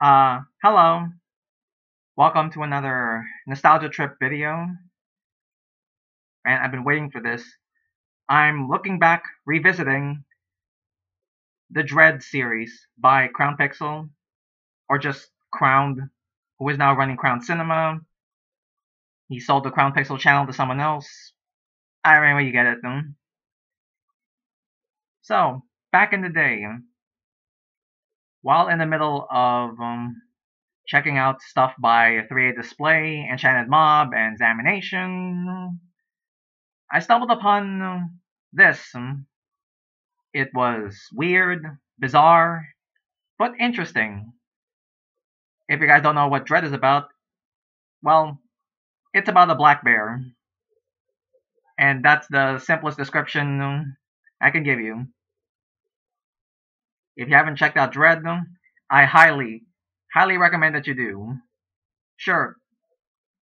Hello. Welcome to another nostalgia trip video. And I've been waiting for this. I'm looking back, revisiting the Dread series by CrownedPixel, or just Crowned, who is now running CrownedCinema. He sold the CrownedPixel channel to someone else. Anyway, you get it. So, back in the day, while in the middle of checking out stuff by 3A Display, Enchanted Mob, and Examination, I stumbled upon this. It was weird, bizarre, but interesting. If you guys don't know what Dread is about, well, it's about a black bear. And that's the simplest description I can give you. If you haven't checked out Dread, I highly recommend that you do. Sure,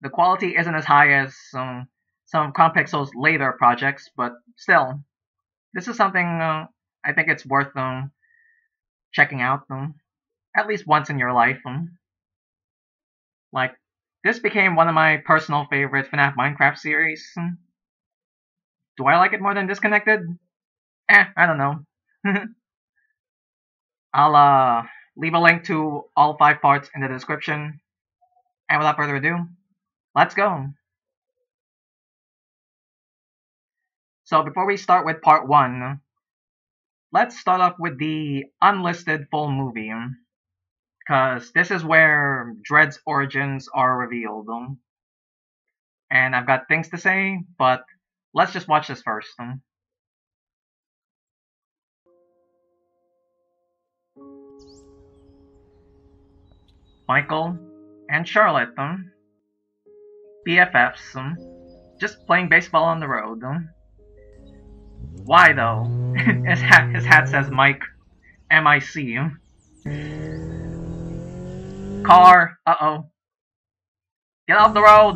the quality isn't as high as some of CrownedPixel's later projects, but still, this is something I think it's worth checking out at least once in your life. Like, this became one of my personal favorite FNaF Minecraft series. Do I like it more than Disconnected? I don't know. I'll leave a link to all 5 parts in the description. And without further ado, let's go! So before we start with part 1, let's start off with the unlisted full movie, because this is where Dread's origins are revealed. And I've got things to say, but let's just watch this first. Michael and Charlotte, BFFs, just playing baseball on the road. Why though? his hat says Mike, M-I-C. Car, uh-oh. Get off the road.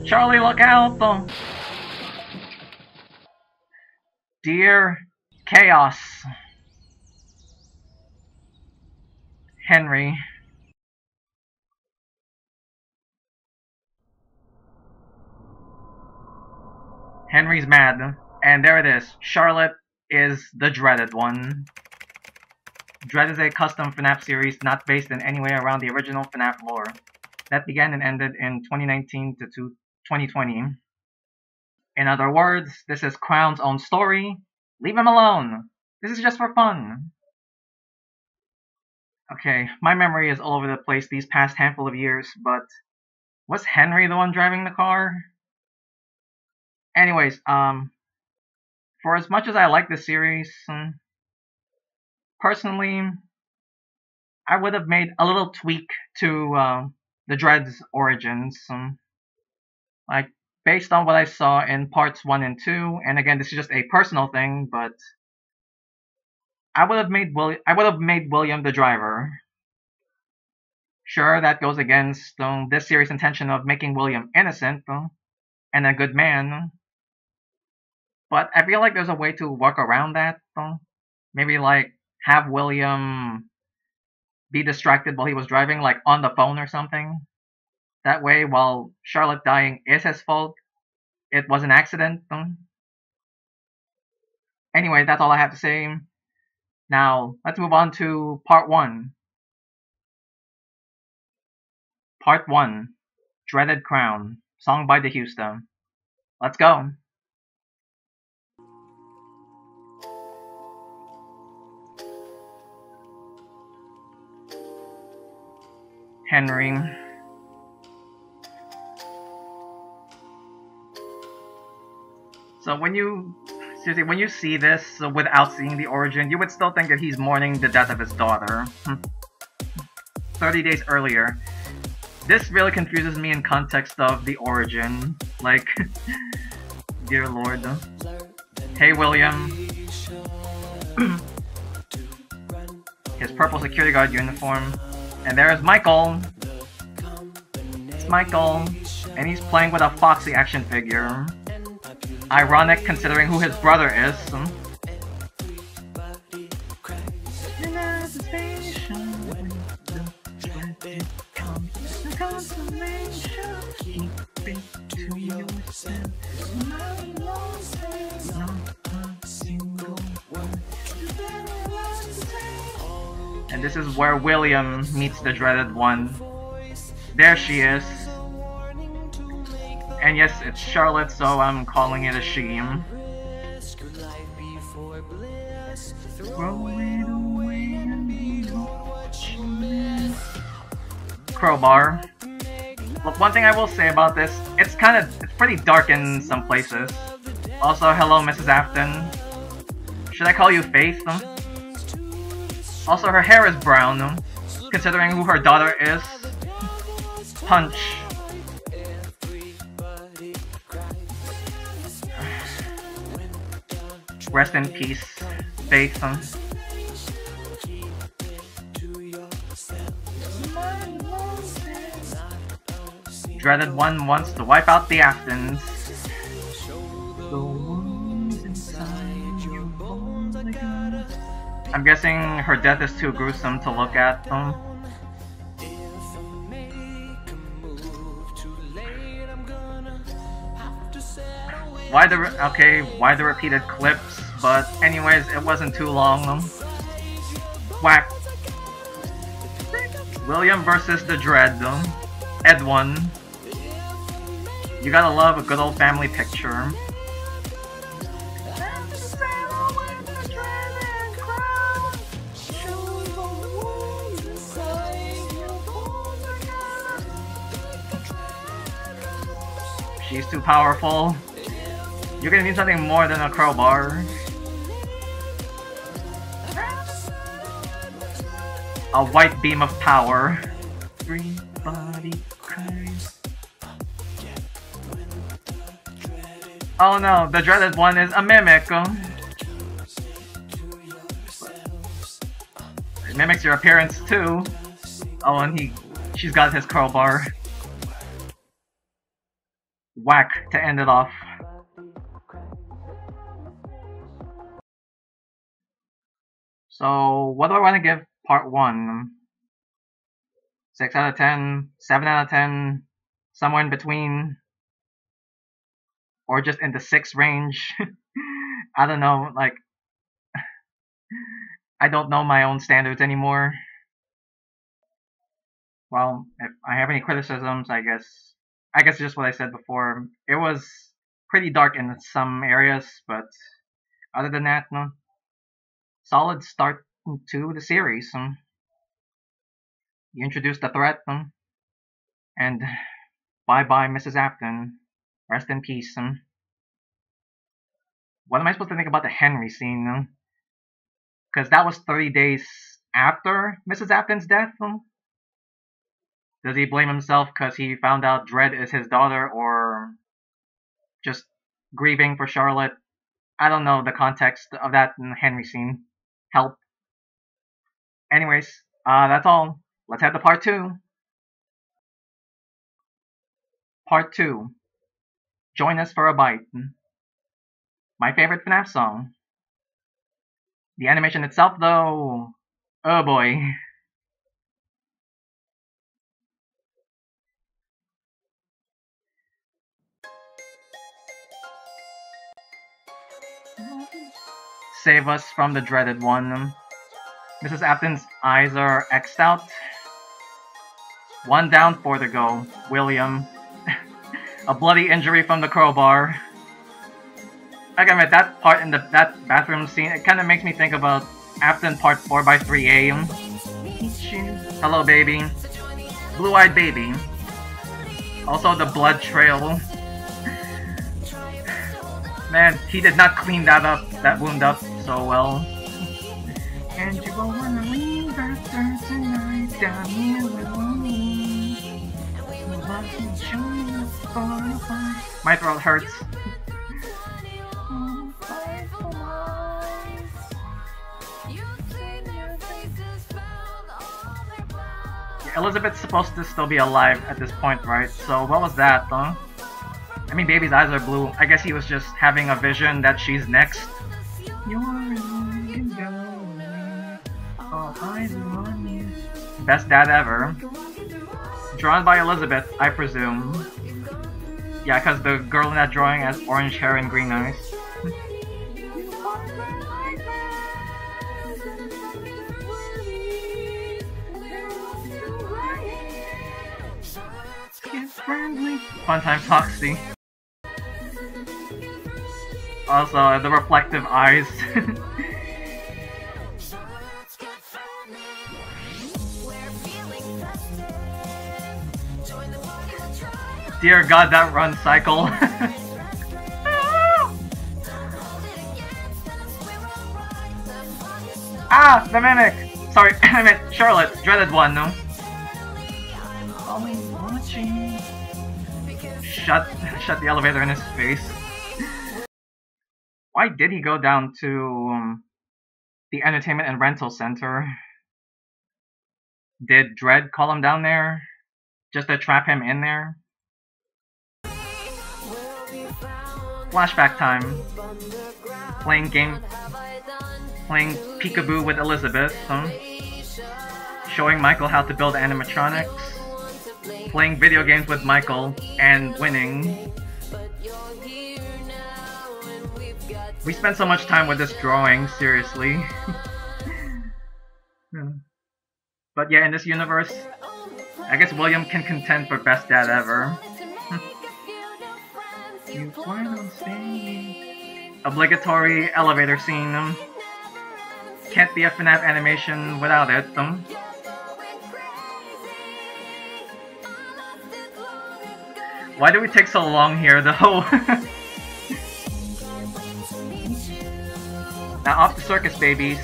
Charlie, look out. Dear Chaos. Henry. Henry's mad, and there it is. Charlotte is the dreaded one. Dread is a custom FNaF series not based in any way around the original FNaF lore that began and ended in 2019 to 2020. In other words, this is Crowned's own story. Leave him alone. This is just for fun. Okay, my memory is all over the place these past handful of years, but was Henry the one driving the car? Anyways, for as much as I like this series, personally, I would have made a little tweak to the Dread's origins, like based on what I saw in parts 1 and 2. And again, this is just a personal thing, but I would have made William the driver. Sure, that goes against this series' intention of making William innocent and a good man. But I feel like there's a way to work around that. Maybe like have William be distracted while he was driving, like on the phone or something. That way, while Charlotte dying is his fault, it was an accident. Anyway, that's all I have to say. Now, let's move on to part 1. Part 1, Dreaded Crown, song by DeHusta. Let's go! Henry. So when you see this without seeing the origin, you would still think that he's mourning the death of his daughter 30 days earlier. This really confuses me in context of the origin. Like, dear lord. Hey William. His purple security guard uniform. And there's Michael. It's Michael. And he's playing with a Foxy action figure. Ironic considering who his brother is. And this is where William meets the dreaded one. There she is. And yes, it's Charlotte, so I'm calling it a she. Crowbar. Look, one thing I will say about this, it's pretty dark in some places. Also, hello Mrs. Afton. Should I call you Faith? Also, her hair is brown, considering who her daughter is. Punch. Rest in peace, Faith. Dreaded one wants to wipe out the Aftons. I'm guessing her death is too gruesome to look at. Why the repeated clips? But anyways, it wasn't too long. Whack. William versus the Dread. Ed 1. You gotta love a good old family picture. She's too powerful. You're gonna need something more than a crowbar. A white beam of power. Everybody cries. Oh no, the dreaded one is a mimic. It mimics your appearance too. Oh, and she's got his crowbar. Whack to end it off. So, what do I want to give part 1? 6 out of 10, 7 out of 10, somewhere in between, or just in the 6 range. I don't know, like, I don't know my own standards anymore. Well, if I have any criticisms, I guess just what I said before. It was pretty dark in some areas, but other than that, no. Solid start to the series. You introduced the threat, and bye-bye Mrs. Afton. Rest in peace. What am I supposed to think about the Henry scene? Because that was 30 days after Mrs. Afton's death. Does he blame himself because he found out Dread is his daughter, or just grieving for Charlotte? I don't know the context of that Henry scene. Help. Anyways, that's all. Let's head to part 2. Part 2. Join us for a bite. My favorite FNaF song. The animation itself, though, oh boy. Save us from the dreaded one. Mrs. Afton's eyes are X'd out. 1 down, 4 to go. William. A bloody injury from the crowbar. I gotta admit, that part in that bathroom scene, it kind of makes me think about Afton Part 4 by 3A. Hello, baby. Blue-eyed baby. Also, the blood trail. Man, he did not clean that wound up so well. And you wanna leave after tonight down here with me. My throat hurts. Elizabeth's supposed to still be alive at this point, right? So what was that, huh? I mean, baby's eyes are blue. I guess he was just having a vision that she's next. You're oh, eyes on you. Best dad ever. Drawn by Elizabeth, I presume. Yeah, because the girl in that drawing has orange hair and green eyes. Fun time Foxy. Also, the reflective eyes. Dear God, that run cycle. Ah, the mimic! Sorry, I meant Charlotte, dreaded one, no? Always watching. Shut the elevator in his face. Why did he go down to the entertainment and rental center? Did Dread call him down there just to trap him in there? Flashback time. Playing peekaboo with Elizabeth. Showing Michael how to build animatronics. Playing video games with Michael and winning. We spent so much time with this drawing, seriously. But yeah, in this universe, I guess William can contend for best dad ever. You plan on staying. Obligatory elevator scene. Can't be a FNaF animation without it. Why do we take so long here, though? Now off the circus, babies.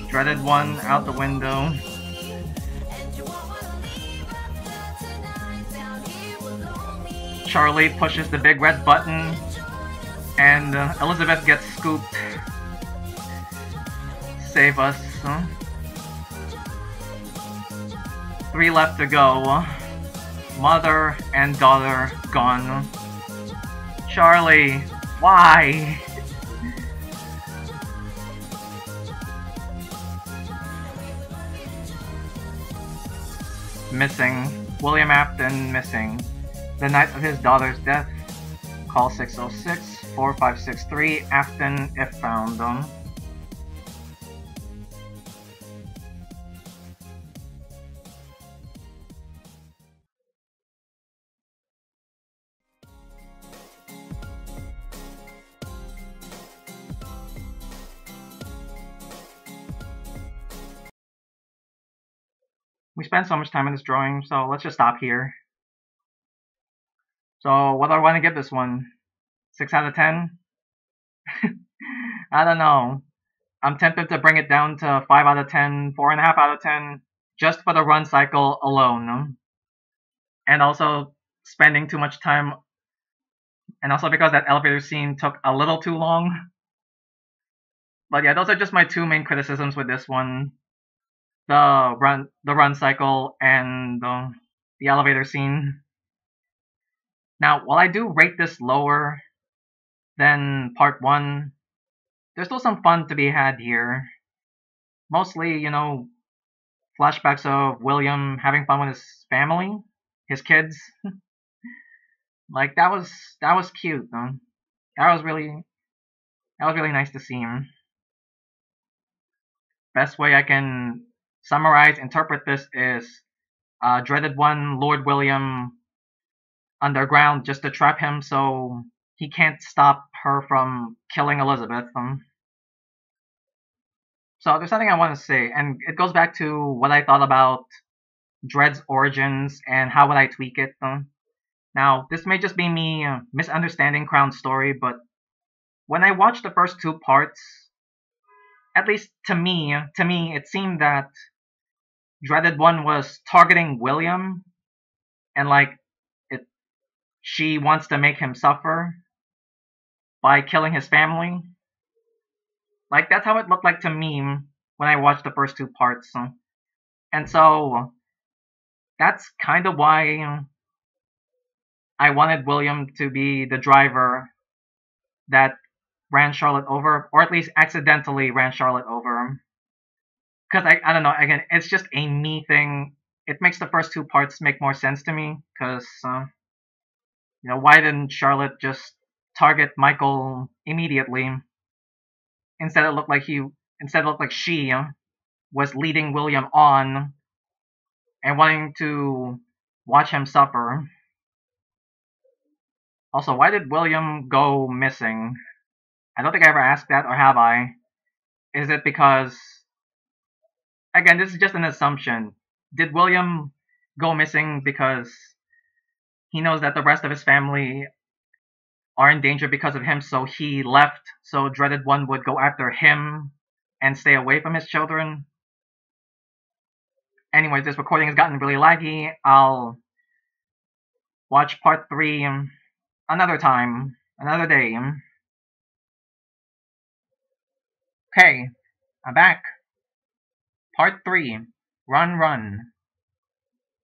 Dreaded one out the window. Charlie pushes the big red button, and Elizabeth gets scooped. Save us. 3 left to go. Mother and daughter gone. Charlie, why? Missing. William Afton missing. The night of his daughter's death. Call 606-4563 Afton if found. We spent so much time in this drawing, so let's just stop here. So, what do I want to give this one? 6 out of 10? I don't know. I'm tempted to bring it down to 5 out of 10, 4.5 out of 10, just for the run cycle alone. And also spending too much time, and also because that elevator scene took a little too long. But yeah, those are just my 2 main criticisms with this one. The run cycle and the elevator scene. Now, while I do rate this lower than part 1, there's still some fun to be had here. Mostly, you know, flashbacks of William having fun with his family, his kids. Like that was cute, though. That was really nice to see him. Best way I can interpret this is dreaded one, Lord William underground just to trap him so he can't stop her from killing Elizabeth. So there's something I want to say, and it goes back to what I thought about Dread's origins and how would I tweak it. Now, this may just be me misunderstanding Crown's story, but when I watched the first 2 parts, at least to me, it seemed that Dreaded One was targeting William, and like she wants to make him suffer by killing his family. Like that's how it looked like to me when I watched the first 2 parts. And so that's kind of why I wanted William to be the driver that ran Charlotte over, or at least accidentally ran Charlotte over. Because I don't know, again, it's just a me thing. It makes the first two parts make more sense to me, because, why didn't Charlotte just target Michael immediately? Instead it looked like she was leading William on and wanting to watch him suffer. Also, why did William go missing? I don't think I ever asked that, or have I? Is it because, again, this is just an assumption. Did William go missing because he knows that the rest of his family are in danger because of him, so he left so Dreaded One would go after him and stay away from his children? Anyways, this recording has gotten really laggy. I'll watch part 3 another time, another day. Okay, I'm back. Part 3, Run Run.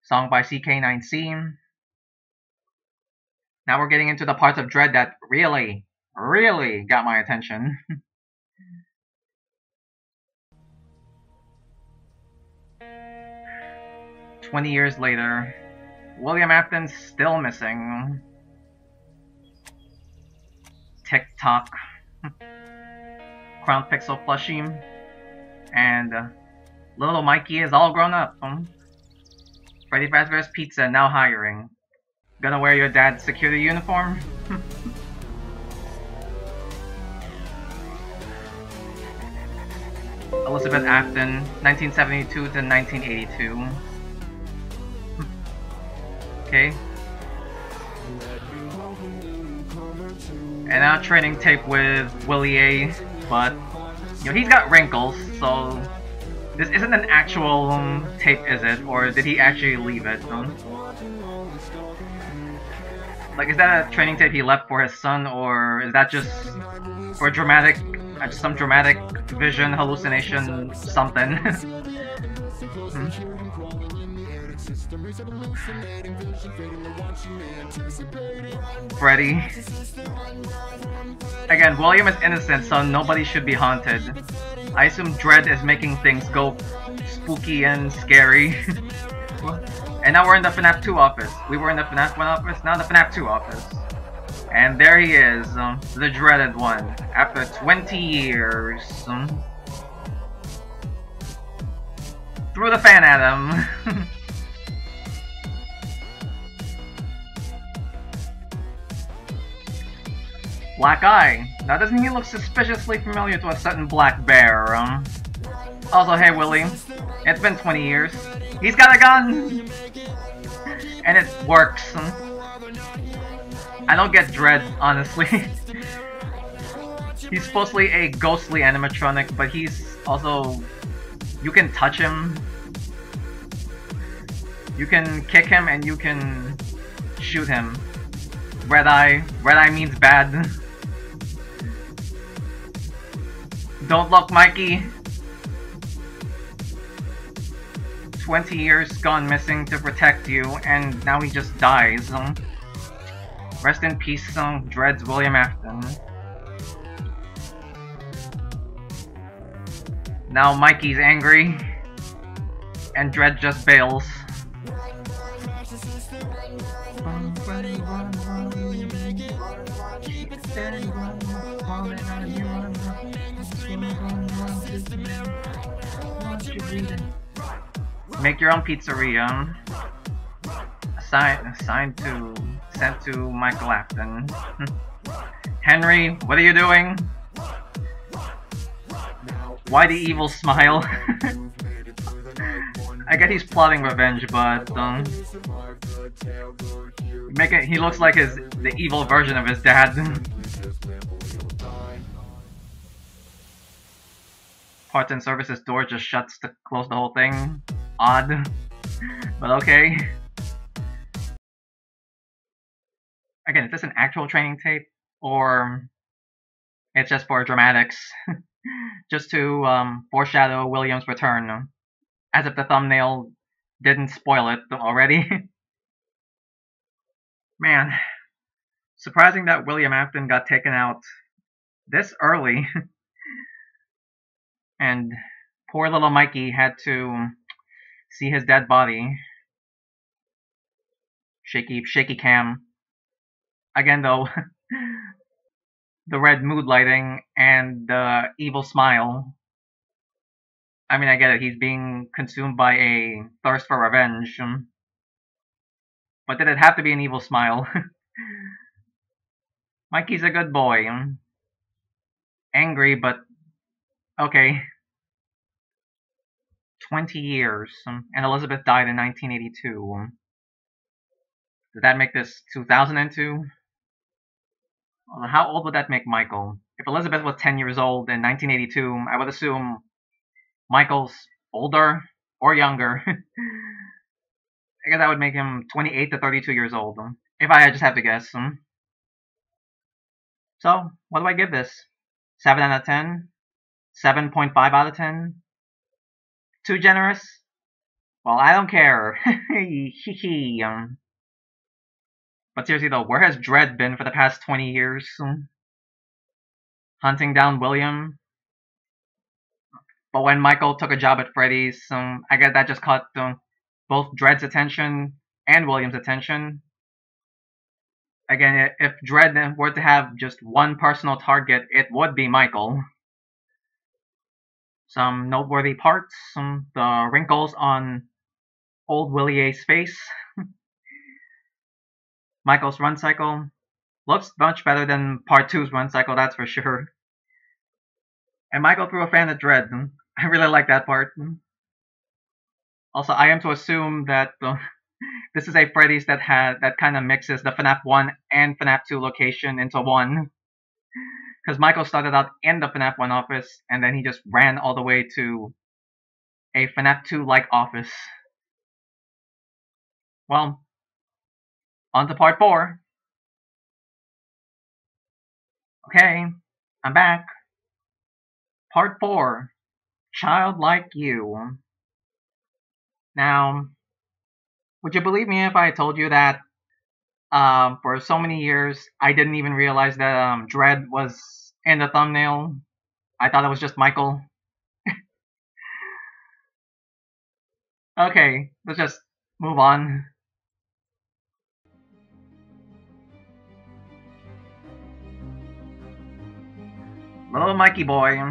Song by CK9C. Now we're getting into the parts of Dread that really, really got my attention. "20 years later, William Afton's still missing. TikTok. CrownedPixel plushie. And little Mikey is all grown up. Freddy Fazbear's Pizza now hiring. Gonna wear your dad's security uniform? Elizabeth Afton, 1972 to 1982. Okay. And now trading tape with Willie A, but he's got wrinkles, so this isn't an actual tape, is it? Or did he actually leave it? Like, is that a training tape he left for his son, or is that just for dramatic, some dramatic vision, hallucination, something? Freddy. Again, William is innocent, so nobody should be haunted. I assume Dread is making things go spooky and scary. And now we're in the FNaF 2 office. We were in the FNaF 1 office, now the FNaF 2 office. And there he is, the dreaded one, after 20 years. Threw the fan at him. Black eye. Now doesn't he look suspiciously familiar to a certain black bear? Also, hey Willie, it's been 20 years. He's got a gun! And it works. I don't get Dread, honestly. He's supposedly a ghostly animatronic, but he's also... You can touch him. You can kick him and you can shoot him. Red eye. Red eye means bad. Don't look, Mikey. 20 years gone missing to protect you, and now he just dies. Rest in peace, Dread's William Afton. Now Mikey's angry, and Dread just bails. Make your own pizzeria. Sent to Michael Afton. Henry, what are you doing? Why the evil smile? I get he's plotting revenge, but he looks like the evil version of his dad. Parts and services door just shuts to close the whole thing. Odd, but okay. Again, is this an actual training tape, or it's just for dramatics? Just to foreshadow William's return, as if the thumbnail didn't spoil it already. Man, surprising that William Afton got taken out this early. And poor little Mikey had to see his dead body. Shaky cam. Again though, the red mood lighting and the evil smile. I mean, I get it, he's being consumed by a thirst for revenge. But did it have to be an evil smile? Mikey's a good boy. Angry, but okay. 20 years. And Elizabeth died in 1982. Did that make this 2002? Well, how old would that make Michael? If Elizabeth was 10 years old in 1982, I would assume Michael's older or younger. I guess that would make him 28 to 32 years old, if I just have to guess. So, what do I give this? 7 out of 10? 7.5 out of 10? Too generous? Well, I don't care. But seriously though, where has Dredd been for the past 20 years? Hunting down William? But when Michael took a job at Freddy's, I guess that just caught both Dredd's attention and William's attention. Again, if Dredd were to have just one personal target, it would be Michael. Some noteworthy parts, the wrinkles on old Willie A's face. Michael's run cycle looks much better than Part 2's run cycle, that's for sure. And Michael threw a fan at Dredd. I really like that part. Also, I am to assume that this is a Freddy's that kind of mixes the FNaF 1 and FNaF 2 location into one. Because Michael started out in the FNaF 1 office, and then he just ran all the way to a FNaF 2-like office. Well, on to Part 4. Okay, I'm back. Part 4. Child Like You. Now, would you believe me if I told you that for so many years I didn't even realize that Dredd was in the thumbnail? I thought it was just Michael. Okay, let's just move on. Little Mikey boy.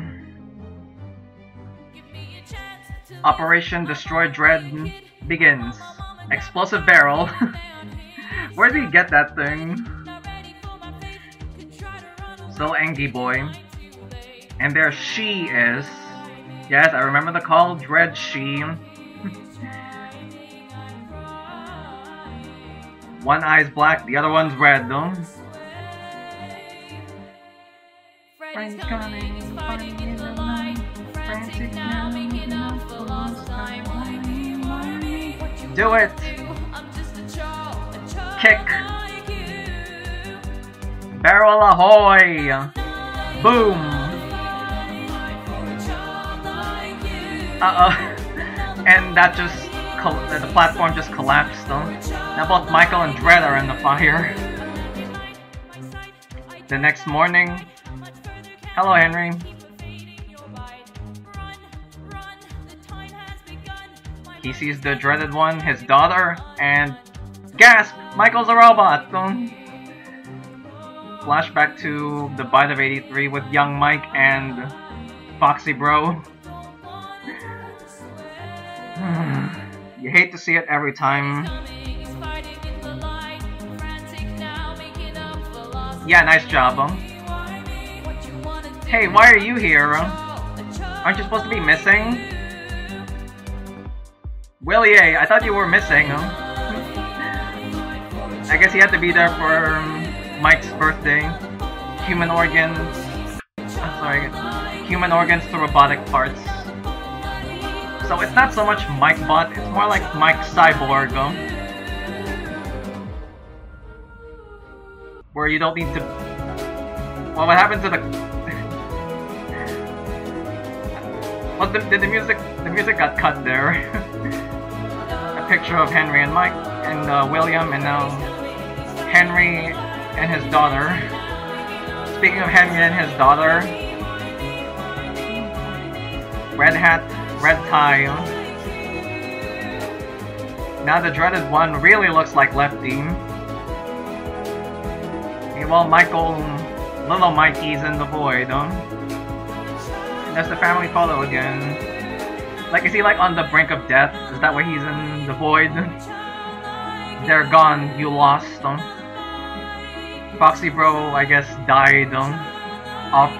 Operation Destroy Dredd begins. Explosive barrel. Where did he get that thing? Still Angie boy. And there she is. Yes, I remember the call, Dredd she. One eye's black, the other one's red though. Freddy's coming, fighting in the night. Frantic now, making up for lost time. Do it! Kick! Barrel ahoy! Boom! And that just, the platform just collapsed. Now both Michael and Dredd are in the fire. The next morning, hello Henry. He sees the dreaded one, his daughter, and gasp! Michael's a robot! Flashback to the bite of 83 with young Mike and Foxy Bro. You hate to see it every time. Yeah, nice job. Hey, why are you here? Aren't you supposed to be missing? Willie A, I thought you were missing. I guess he had to be there for Mike's birthday. Human organs. Human organs to robotic parts. So it's not so much Mike Bot, it's more like Mike Cyborg. Where you don't need to... Well, what happened to the... Well, the music got cut there. A picture of Henry and Mike, and William, and now Henry and his daughter. speaking of Henry and his daughter, red hat, red tie. Now the dreaded one really looks like Lefty. Meanwhile, little Mikey's in the void. That's the family photo again. Like, is he like on the brink of death? Is that why he's in the void? They're gone, you lost. Foxy Bro, I guess, died off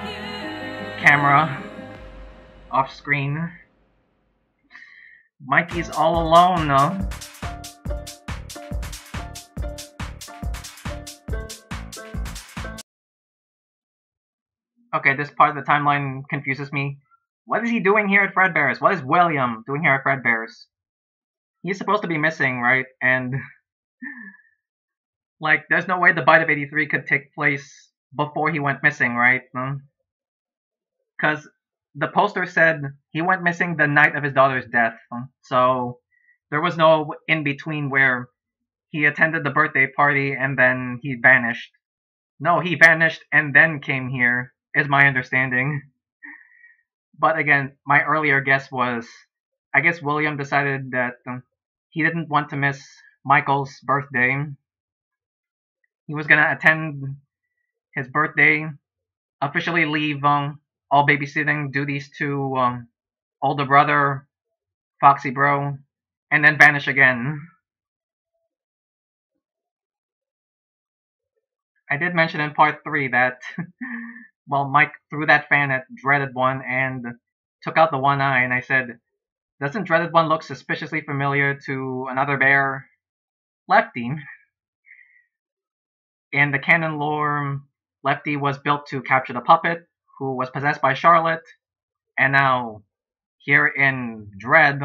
camera, off screen. Mikey's all alone. Okay, this part of the timeline confuses me. What is he doing here at Fredbear's? What is William doing here at Fredbear's? He's supposed to be missing, right? And like, there's no way the Bite of 83 could take place before he went missing, right? Because the poster said he went missing the night of his daughter's death. So there was no in-between where he attended the birthday party and then he vanished. No, he vanished and then came here, is my understanding. But again, my earlier guess was, I guess William decided that he didn't want to miss Michael's birthday. He was gonna attend his birthday, officially leave all babysitting duties to older brother, Foxy Bro, and then vanish again. I did mention in part 3 that, well, Mike threw that fan at Dreaded One and took out the one eye, and I said, doesn't Dreaded One look suspiciously familiar to another bear? Lefty. In the canon lore, Lefty was built to capture the puppet, who was possessed by Charlotte, and now, here in Dread,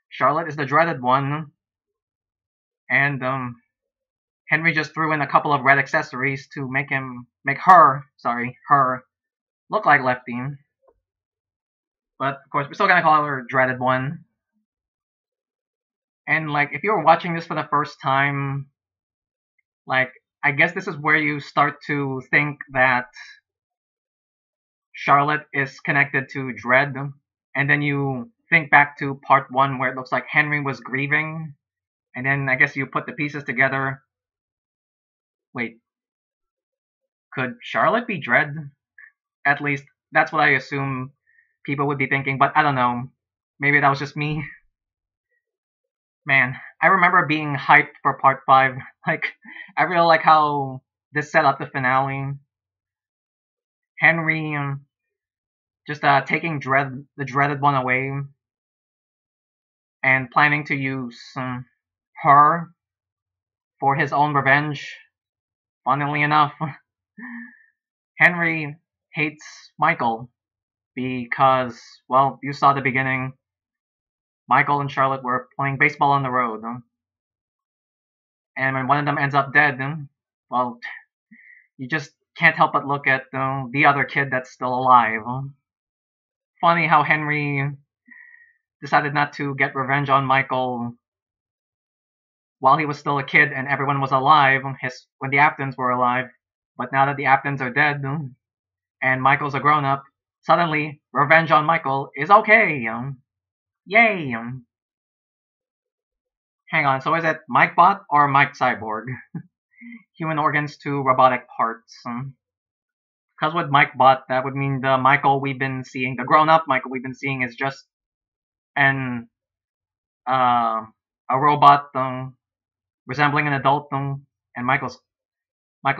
Charlotte is the Dreaded One, and Henry just threw in a couple of red accessories to make her look like Lefty. But of course, we're still gonna call her Dreaded One. And like, if you were watching this for the first time, like, I guess this is where you start to think that Charlotte is connected to Dread, and then you think back to part 1 where it looks like Henry was grieving, and then I guess you put the pieces together. Wait, could Charlotte be Dread? At least, that's what I assume people would be thinking, but I don't know. Maybe that was just me. Man, I remember being hyped for part 5. Like, I really like how this set up the finale. Henry just taking the Dreaded One away and planning to use her for his own revenge. Funnily enough, Henry hates Michael because, well, you saw the beginning. Michael and Charlotte were playing baseball on the road. And when one of them ends up dead, well, you just can't help but look at the other kid that's still alive. Funny how Henry decided not to get revenge on Michael while he was still a kid and everyone was alive, when the Aftons were alive. But now that the Aftons are dead and Michael's a grown-up, suddenly revenge on Michael is okay. Yay! Hang on, so is it MikeBot or Mike Cyborg? Human organs to robotic parts. Because with MikeBot, that would mean the Michael we've been seeing, the grown-up Michael we've been seeing, is just a robot resembling an adult, and Michael's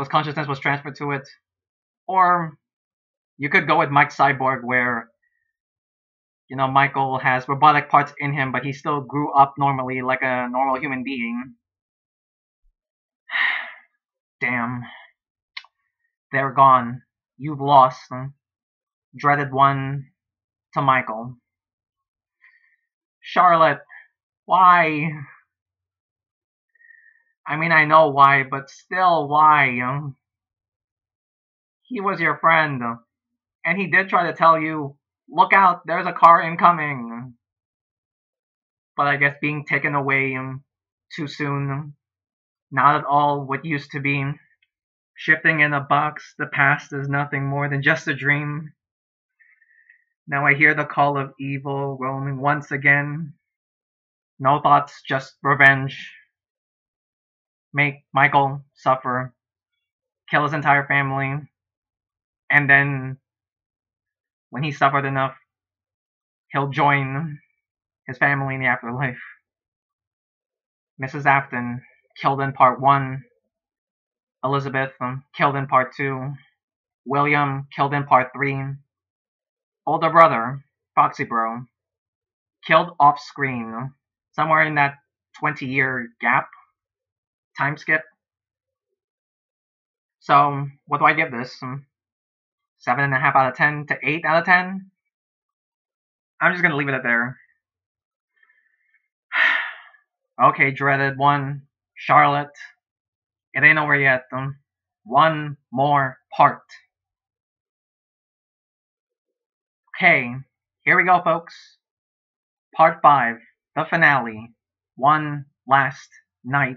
consciousness was transferred to it. Or you could go with Mike Cyborg, where Michael has robotic parts in him, but he still grew up normally like a normal human being. Damn. They're gone. You've lost. Dreaded One to Michael. Charlotte, why? I mean, I know why, but still, why? He was your friend, and he did try to tell you, look out, there's a car incoming. But I guess being taken away too soon, not at all what used to be. Shifting in a box, the past is nothing more than just a dream. Now I hear the call of evil roaming once again. No thoughts, just revenge. Make Michael suffer, kill his entire family, and then, when he's suffered enough, he'll join his family in the afterlife. Mrs. Afton, killed in part 1. Elizabeth, killed in part 2. William, killed in part 3. Older brother, Foxy Bro, killed off screen, somewhere in that 20-year gap, time skip. So, what do I give this? 7.5 out of 10 to 8 out of 10? I'm just gonna leave it at there. Okay, dreaded one, Charlotte. It ain't over yet. One more part. Okay, here we go, folks. Part 5, the finale. One last night.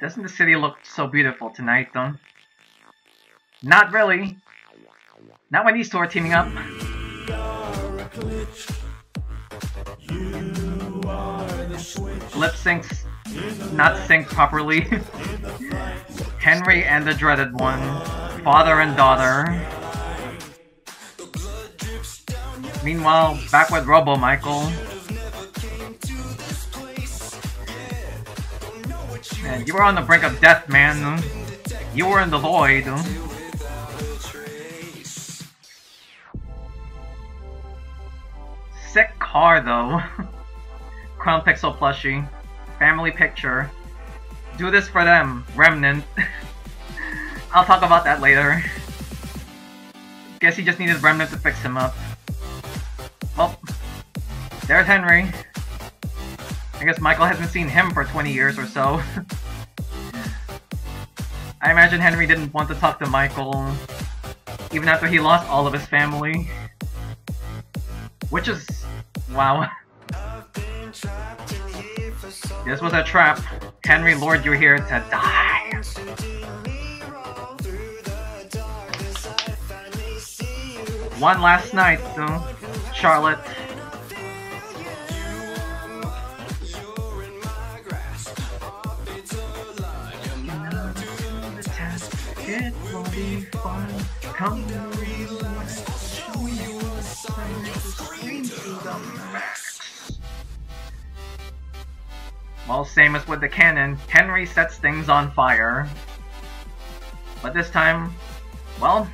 Doesn't the city look so beautiful tonight, though? Not really. Not when these two are teaming up. Lip syncs not synced properly. Henry and the dreaded one. Father and daughter. Meanwhile, back with Robo Michael. Man, you were on the brink of death, man. You were in the void. Sick car, though. CrownedPixel plushie. Family picture. Do this for them, Remnant. I'll talk about that later. Guess he just needed Remnant to fix him up. Well, there's Henry. I guess Michael hasn't seen him for 20 years or so. I imagine Henry didn't want to talk to Michael, even after he lost all of his family. Which is... wow. This was a trap. Henry, Lord, you're here to die. One last night, though. Charlotte. It will be fun. Come to show you a sign to the max. Well, same as with the cannon, Henry sets things on fire. But this time, well,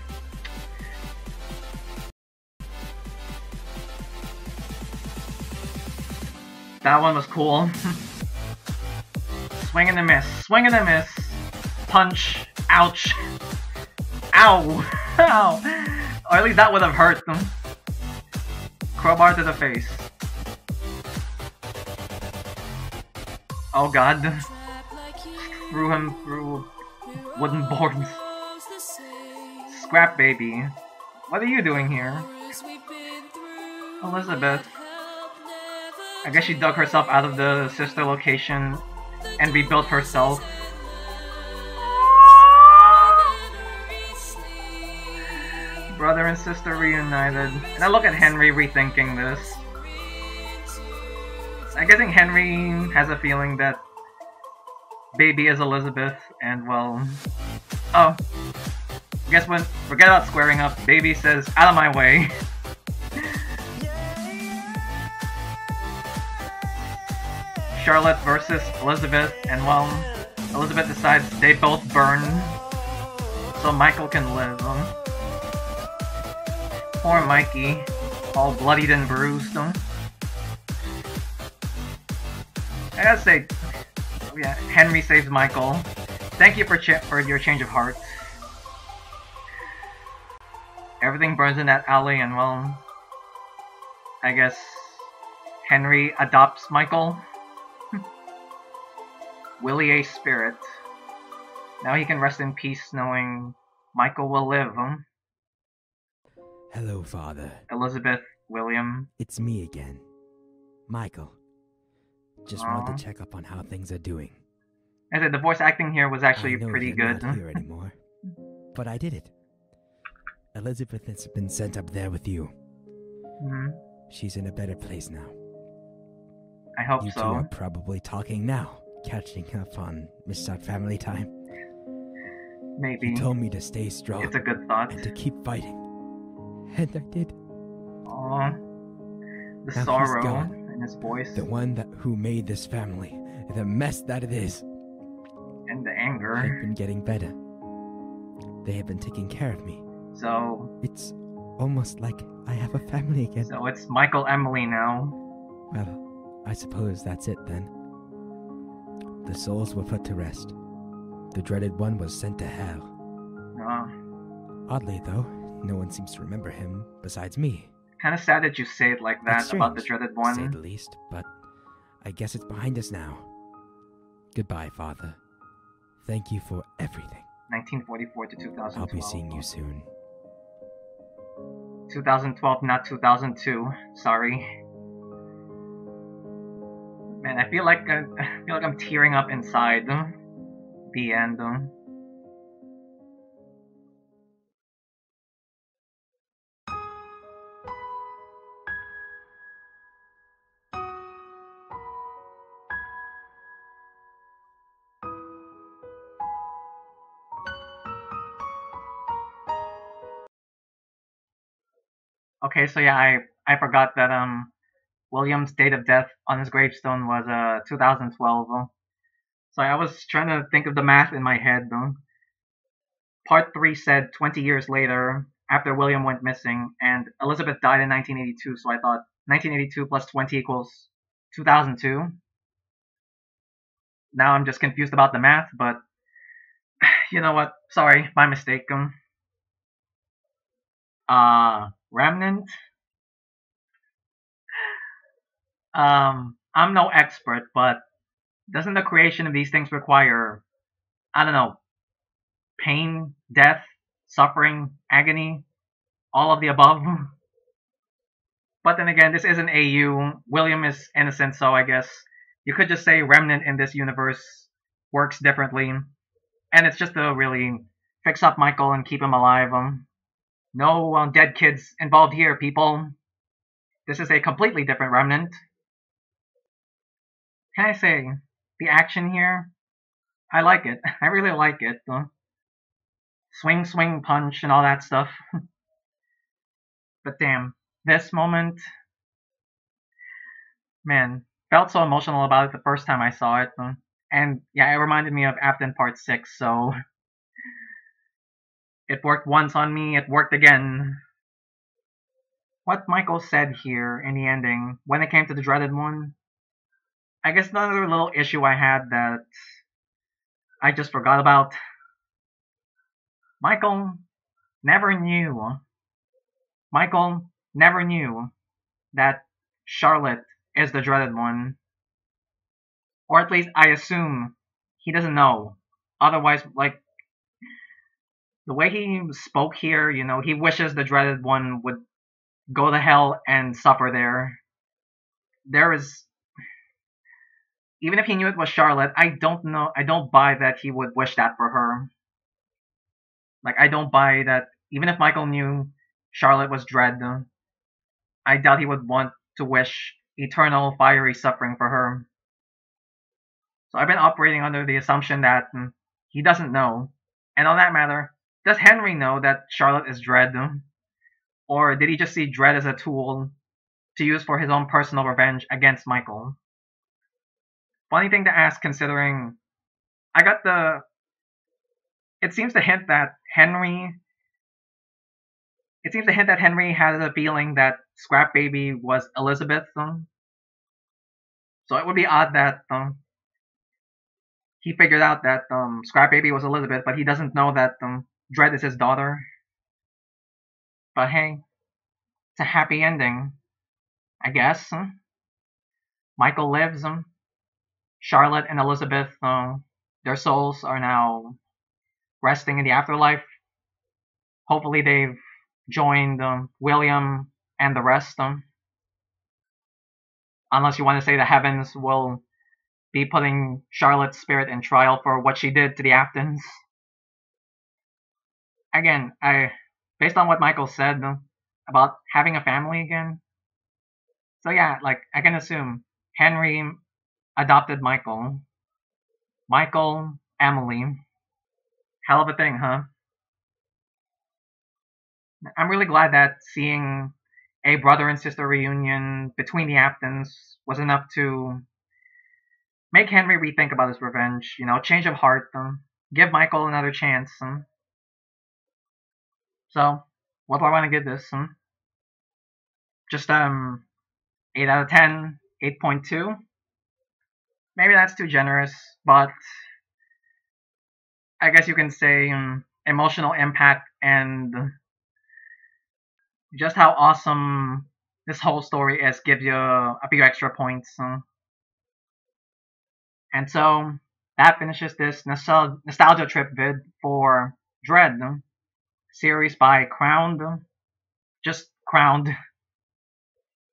that one was cool. Swing and a miss, swing and a miss. Punch. Ouch. Ow. Ow. Or at least that would have hurt them. Crowbar to the face. Oh god. Threw him through wooden boards. Scrap baby. What are you doing here? Elizabeth. I guess she dug herself out of the sister location and rebuilt herself. Brother and sister reunited. And I look at Henry rethinking this. I'm guessing Henry has a feeling that baby is Elizabeth, and well... oh. I guess when... forget about squaring up, baby says, out of my way. Charlotte versus Elizabeth, and well... Elizabeth decides they both burn, so Michael can live. Poor Mikey, all bloodied and bruised. I gotta say, yeah, Henry saves Michael. Thank you for your change of heart. Everything burns in that alley, and well, I guess Henry adopts Michael. Willie A. Spirit. Now he can rest in peace knowing Michael will live. Hello, Father. Elizabeth, William. It's me again. Michael. Just wanted to check up on how things are doing. I said the voice acting here was actually pretty you're good. Not here anymore, but I did it. Elizabeth has been sent up there with you. She's in a better place now. I hope you so. You two are probably talking now, catching up on missed out family time. Maybe. You told me to stay strong. It's a good thought. And to keep fighting. And I did. Aw. The now sorrow in his voice. The one who made this family, the mess that it is. And the anger. I've been getting better. They have been taking care of me. So... It's almost like I have a family again. So it's Michael Emily now. Well, I suppose that's it then. The souls were put to rest. The dreaded one was sent to hell. Oddly, though, no one seems to remember him besides me. Kind of sad that you say it like that about the dreaded one. To say the least, but I guess it's behind us now. Goodbye, Father. Thank you for everything. 1944 to 2012. I'll be seeing you soon. 2012, not 2002. Sorry. Man, I feel like I'm tearing up inside. The end. Okay, so yeah, I forgot that William's date of death on his gravestone was 2012. So I was trying to think of the math in my head. Part 3 said 20 years later, after William went missing, and Elizabeth died in 1982, so I thought 1982 plus 20 equals 2002. Now I'm just confused about the math, but you know what? Sorry, my mistake. Remnant? I'm no expert, but doesn't the creation of these things require, I don't know, pain, death, suffering, agony, all of the above? But then again, this isn't AU. William is innocent, so I guess you could just say Remnant in this universe works differently. And it's just to really fix up Michael and keep him alive. No dead kids involved here, people. This is a completely different Remnant. Can I say, the action here, I like it. I really like it. Swing, swing, punch, and all that stuff. But damn, this moment, man, felt so emotional about it the first time I saw it. And yeah, it reminded me of Afton Part 6, so it worked once on me, it worked again. What Michael said here in the ending, when it came to the dreaded one, I guess another little issue I had that I just forgot about. Michael never knew that Charlotte is the dreaded one. Or at least I assume he doesn't know. Otherwise, like, the way he spoke here, you know, he wishes the dreaded one would go to hell and suffer there. There is... Even if he knew it was Charlotte, I don't buy that he would wish that for her. Like, I don't buy that, even if Michael knew Charlotte was dread, I doubt he would want to wish eternal fiery suffering for her. So I've been operating under the assumption that he doesn't know. And on that matter, does Henry know that Charlotte is dread? Or did he just see dread as a tool to use for his own personal revenge against Michael? Funny thing to ask, considering it seems to hint that Henry had a feeling that Scrap Baby was Elizabeth. So it would be odd that he figured out that Scrap Baby was Elizabeth, but he doesn't know that Dread is his daughter. But hey, it's a happy ending, I guess. Michael lives. Charlotte and Elizabeth, their souls are now resting in the afterlife. Hopefully they've joined William and the rest. Unless you want to say the heavens will be putting Charlotte's spirit in trial for what she did to the Aftons. Again, based on what Michael said about having a family again. So yeah, like I can assume Henry adopted Michael. Michael, Emily. Hell of a thing, huh? I'm really glad that seeing a brother and sister reunion between the Aftons was enough to make Henry rethink about his revenge. Change of heart. Give Michael another chance. So, what do I want to give this? Just 8 out of 10, 8.2. Maybe that's too generous, but I guess you can say emotional impact and just how awesome this whole story is gives you a few extra points. And so that finishes this nostalgia trip vid for Dread series by Crowned. Just Crowned.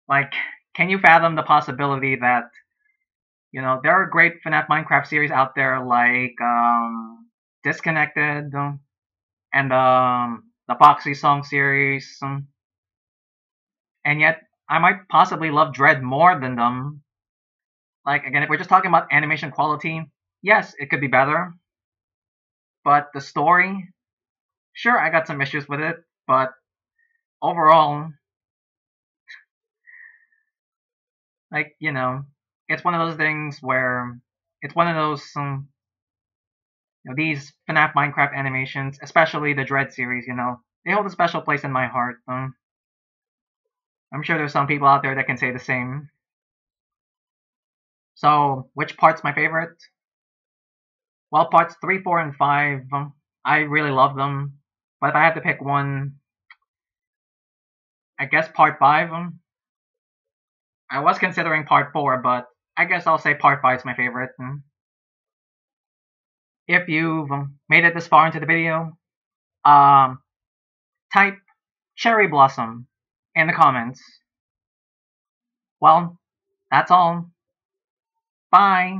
Like, can you fathom the possibility that there are great FNaF Minecraft series out there like Disconnected and the Foxy Song series, and yet I might possibly love Dread more than them. Like, again, if we're just talking about animation quality, yes, it could be better. But the story, sure, I got some issues with it, but overall, like, it's one of those things where it's one of those these FNaF Minecraft animations, especially the Dread series, they hold a special place in my heart. I'm sure there's some people out there that can say the same. So, which part's my favorite? Well, parts 3, 4, and 5, I really love them. But if I had to pick one, I guess part 5. I was considering part 4, but I guess I'll say part 5 is my favorite. If you've made it this far into the video, type Cherry Blossom in the comments. Well, that's all. Bye.